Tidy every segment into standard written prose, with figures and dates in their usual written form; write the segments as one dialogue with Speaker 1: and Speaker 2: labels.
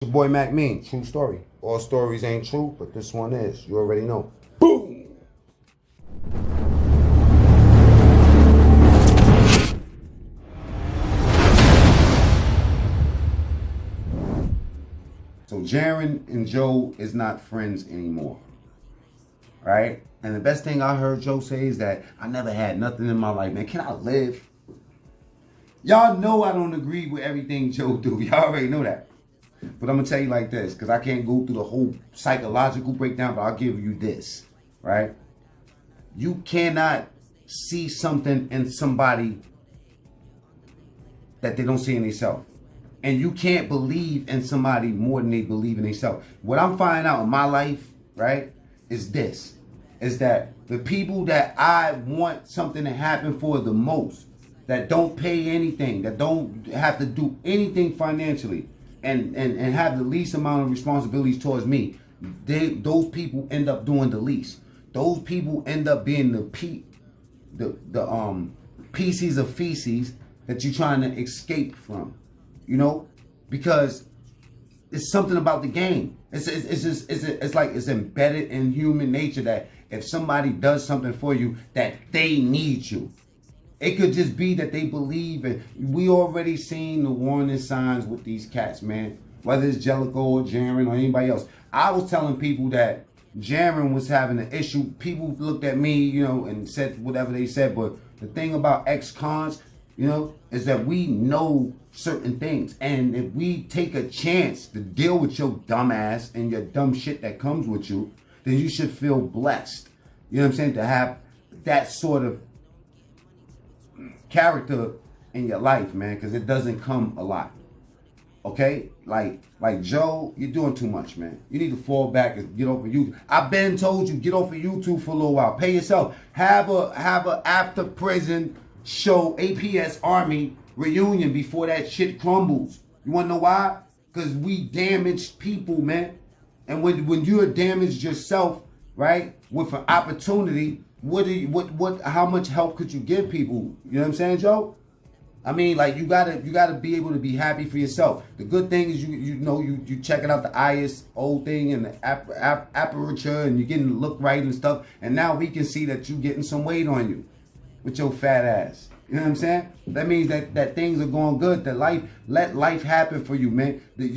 Speaker 1: Your boy Mac Mean, true story. All stories ain't true, but this one is. You already know. Boom! So Jarron and Joe is not friends anymore. Right? And the best thing I heard Joe say is that I never had nothing in my life, man. Can I live? Y'all know I don't agree with everything Joe do. Y'all already know that. But I'm going to tell you like this, because I can't go through the whole psychological breakdown, but I'll give you this, right? You cannot see something in somebody that they don't see in themselves. And you can't believe in somebody more than they believe in themselves. What I'm finding out in my life, right, is this. Is that the people that I want something to happen for the most, that don't pay anything, that don't have to do anything financially, and have the least amount of responsibilities towards me, those people end up doing the least. Those people end up being the pieces of feces that you're trying to escape from, you know, because it's something about the game. It's like it's embedded in human nature that if somebody does something for you, that they need you. It could just be that they believe, and we already seen the warning signs with these cats, man. Whether it's Jellico or Jarron or anybody else. I was telling people that Jarron was having an issue. People looked at me, you know, and said whatever they said. But the thing about ex-cons, you know, is that we know certain things. And if we take a chance to deal with your dumb ass and your dumb shit that comes with you, then you should feel blessed. You know what I'm saying? To have that sort of character in your life, man, because it doesn't come a lot. Okay? Like Joe, you're doing too much, man. You need to fall back and get off of YouTube. I've been told you, get off of YouTube for a little while. Pay yourself. Have a after prison show, APS Army reunion before that shit crumbles. You wanna know why? Because we damaged people, man. And when you're damaged yourself, right, with an opportunity, how much help could you give people? You know what I'm saying, Joe? I mean, like, you gotta be able to be happy for yourself. The good thing is you checking out the ISO thing and the aperture, and you're getting the look right and stuff. And now we can see that you getting some weight on you with your fat ass. You know what I'm saying? That means that things are going good. That let life happen for you, man. If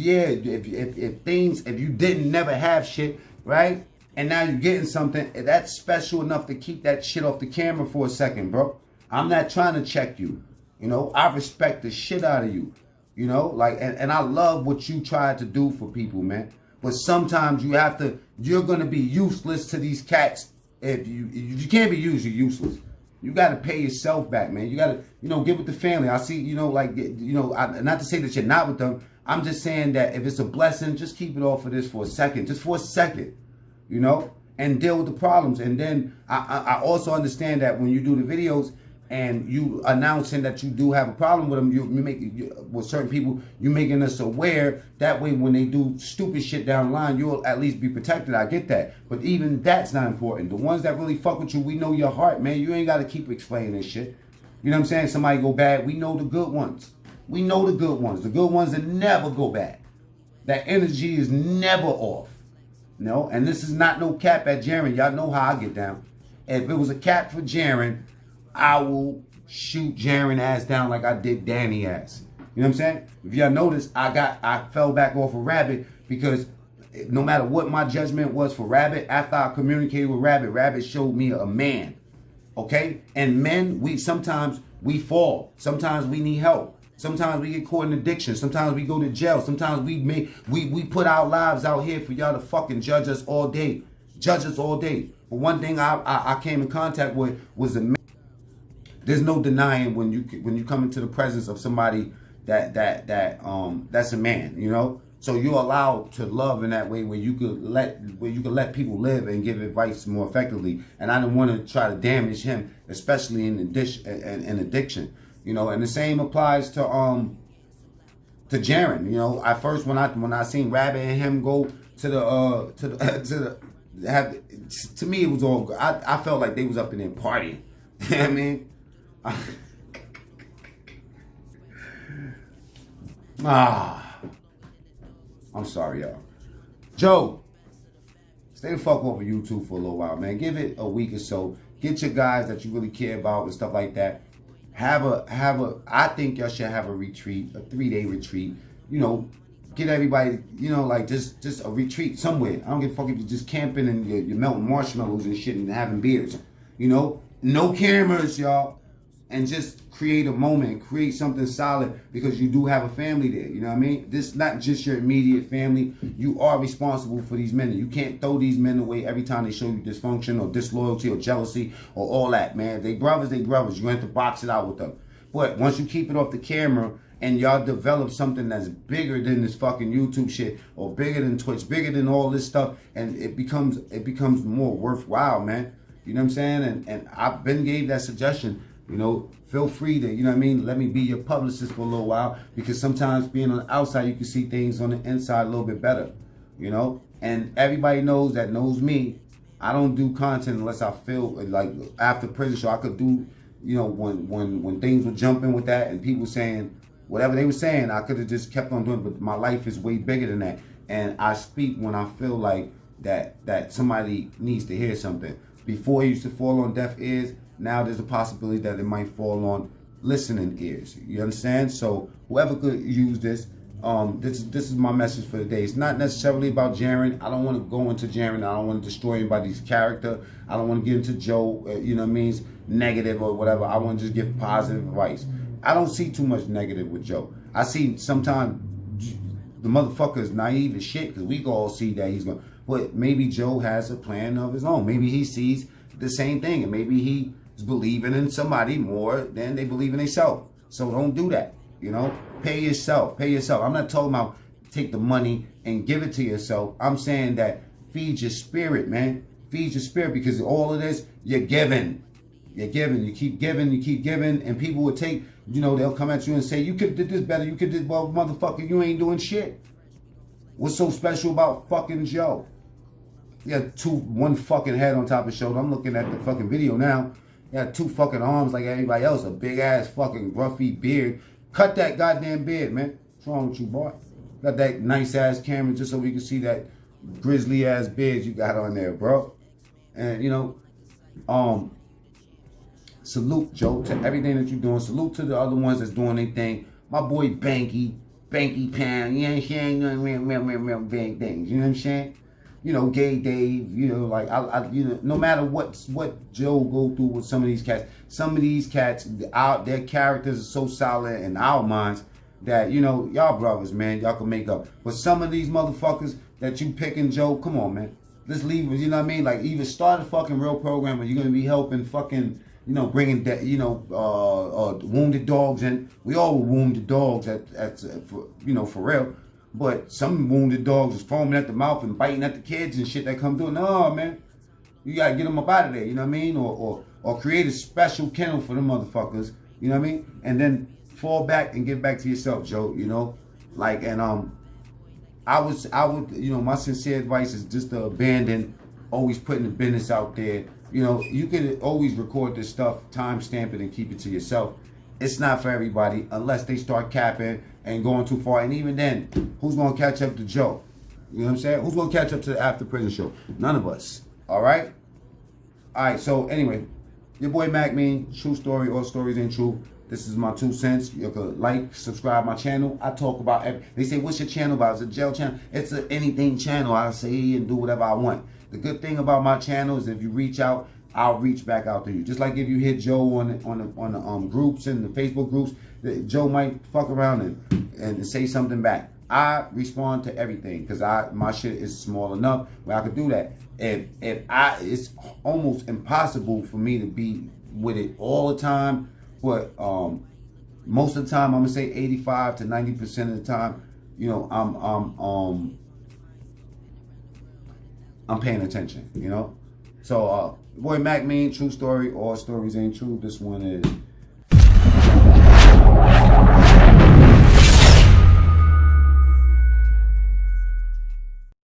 Speaker 1: you didn't never have shit, right? And now you're getting something that's special enough to keep that shit off the camera for a second, bro. I'm not trying to check you. You know, I respect the shit out of you. You know, like, and I love what you try to do for people, man. But sometimes you're gonna be useless to these cats. If you can't be used, you're useless. You got to pay yourself back, man. You got to, you know, get with the family. I see, you know, like, you know, not to say that you're not with them. I'm just saying that if it's a blessing, just keep it off of this for a second. Just for a second, you know, and deal with the problems. And then I also understand that when you do the videos and you announcing that you do have a problem with them, with certain people, you making us aware. That way, when they do stupid shit down the line, you'll at least be protected. I get that. But even that's not important. The ones that really fuck with you, we know your heart, man. You ain't got to keep explaining this shit. You know what I'm saying? Somebody go bad. We know the good ones. We know the good ones. The good ones that never go bad. That energy is never off. No, and this is not no cap at Jarron. Y'all know how I get down. If it was a cap for Jarron, I will shoot Jarron ass down like I did Danny ass. You know what I'm saying? If y'all notice, I fell back off of Rabbit because no matter what my judgment was for Rabbit, after I communicated with Rabbit, Rabbit showed me a man. Okay? And men, sometimes we fall. Sometimes we need help. Sometimes we get caught in addiction. Sometimes we go to jail. Sometimes we put our lives out here for y'all to fucking judge us all day. Judge us all day. But one thing I came in contact with was a man. There's no denying when you come into the presence of somebody that's a man, you know. So you're allowed to love in that way where you could let people live and give advice more effectively. And I didn't want to try to damage him, especially in addiction, you know. And the same applies to Jarron, you know. I first when I seen Rabbit and him go to me it was all good. I felt like they was up in there partying. You know what I mean? I'm sorry, y'all. Joe, stay the fuck off of YouTube for a little while, man. Give it a week or so. Get your guys that you really care about and stuff like that. I think y'all should have a retreat, a 3-day retreat. You know, get everybody, you know, like just a retreat somewhere. I don't give a fuck if you're just camping and you're melting marshmallows and shit and having beers. You know, no cameras, y'all. And just create a moment, create something solid, because you do have a family there. You know what I mean? This is not just your immediate family. You are responsible for these men. You can't throw these men away every time they show you dysfunction or disloyalty or jealousy or all that, man. They brothers, they brothers. You have to box it out with them. But once you keep it off the camera and y'all develop something that's bigger than this fucking YouTube shit, or bigger than Twitch, bigger than all this stuff, and it becomes more worthwhile, man. You know what I'm saying? And I've been gave that suggestion. You know, feel free to, you know what I mean, let me be your publicist for a little while, because sometimes being on the outside, you can see things on the inside a little bit better, you know? And everybody knows that knows me, I don't do content unless I feel like after prison show, I could do, you know, when things were jumping with that and people saying whatever they were saying, I could have just kept on doing it, but my life is way bigger than that. And I speak when I feel like that somebody needs to hear something. Before it used to fall on deaf ears, now there's a possibility that it might fall on listening ears. You understand? So whoever could use this, this is my message for the day. It's not necessarily about Jarron. I don't want to go into Jarron. I don't want to destroy anybody's character. I don't want to get into Joe, you know what I mean, negative or whatever. I want to just give positive advice. I don't see too much negative with Joe. I see sometimes the motherfucker is naive as shit, because we can all see that he's going. But maybe Joe has a plan of his own. Maybe he sees the same thing, and maybe he is believing in somebody more than they believe in themselves. So don't do that. You know, pay yourself. Pay yourself. I'm not talking about take the money and give it to yourself. I'm saying that feed your spirit, man. Feed your spirit, because all of this, you're giving. You're giving. You keep giving. You keep giving, and people will take. You know, they'll come at you and say, "You could did this better. You could did well, motherfucker. You ain't doing shit." What's so special about fucking Joe? He got one fucking head on top of his shoulder. I'm looking at the fucking video now. He got 2 fucking arms like everybody else. A big ass fucking gruffy beard. Cut that goddamn beard, man. What's wrong with you, boy? Got that nice ass camera just so we can see that grizzly ass beard you got on there, bro. And you know, salute, Joe, to everything that you're doing. Salute to the other ones that's doing their thing. My boy Banky Pan, you know what I'm saying? Real big things, you know what I'm saying? You know, Gay Dave, you know, like, you know, no matter what Joe go through with some of these cats, their characters are so solid in our minds that, you know, y'all brothers, man, y'all can make up. But some of these motherfuckers that you picking, Joe, come on, man. Let's leave, you know what I mean? Like, either start a fucking real program, or you're going to be helping fucking, you know, bringing, you know, wounded dogs in. We all were wounded dogs, you know, for real. But some wounded dogs is foaming at the mouth and biting at the kids and shit that come through. No, man. You got to get them up out of there, you know what I mean? Or create a special kennel for them motherfuckers, you know what I mean? And then fall back and get back to yourself, Joe, you know? Like, and I would, you know, my sincere advice is just to abandon always putting the business out there. You know, you could always record this stuff, timestamp it, and keep it to yourself. It's not for everybody unless they start capping and going too far. And even then, who's going to catch up to Joe? You know what I'm saying? Who's going to catch up to the After Prison Show? None of us. All right? All right, so anyway, your boy Mac Mean, true story, all stories ain't true. This is my 2 cents. You can like, subscribe my channel. I talk about they say, what's your channel about? It's a jail channel. It's an anything channel. I say and do whatever I want. The good thing about my channel is if you reach out, I'll reach back out to you. Just like if you hit Joe on the groups and the Facebook groups, Joe might fuck around and say something back. I respond to everything because my shit is small enough where I could do that. It's almost impossible for me to be with it all the time, but most of the time, I'm gonna say 85 to 90% of the time, you know, I'm paying attention, you know. So, boy Mac Mean, true story, all stories ain't true. This one is